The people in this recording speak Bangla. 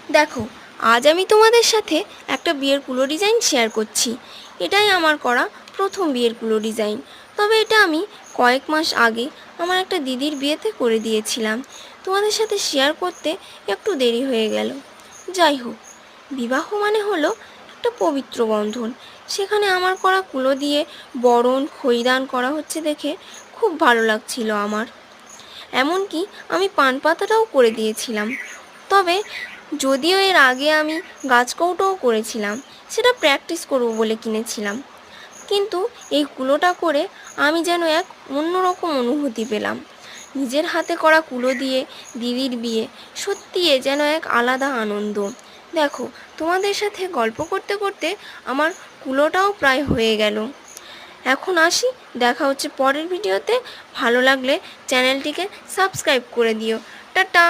দেখো, আজ আমি তোমাদের সাথে একটা বিয়ের কুলো ডিজাইন শেয়ার করছি। এটাই আমার করা প্রথম বিয়ের কুলো ডিজাইন। তবে এটা আমি কয়েক মাস আগে আমার একটা দিদির বিয়েতে করে দিয়েছিলাম। তোমাদের সাথে শেয়ার করতে একটু দেরি হয়ে গেল। যাই হোক, বিবাহ মানে হলো একটা পবিত্র বন্ধন। সেখানে আমার করা কুলো দিয়ে বরণ খৈদান করা হচ্ছে দেখে খুব ভালো লাগছিল আমার। এমনকি আমি পান পাতাটাও করে দিয়েছিলাম। তবে যদিও এর আগে আমি গাছকৌটোও করেছিলাম, সেটা প্র্যাকটিস করব বলে কিনেছিলাম, কিন্তু এই কুলোটা করে আমি যেন এক অন্যরকম অনুভূতি পেলাম। নিজের হাতে করা কুলো দিয়ে দিদির বিয়ে, সত্যি এ যেন এক আলাদা আনন্দ। দেখো, তোমাদের সাথে গল্প করতে করতে আমার কুলোটাও প্রায় হয়ে গেল। এখন আসি, দেখা হচ্ছে পরের ভিডিওতে। ভালো লাগলে চ্যানেলটিকে সাবস্ক্রাইব করে দিও। টাটা।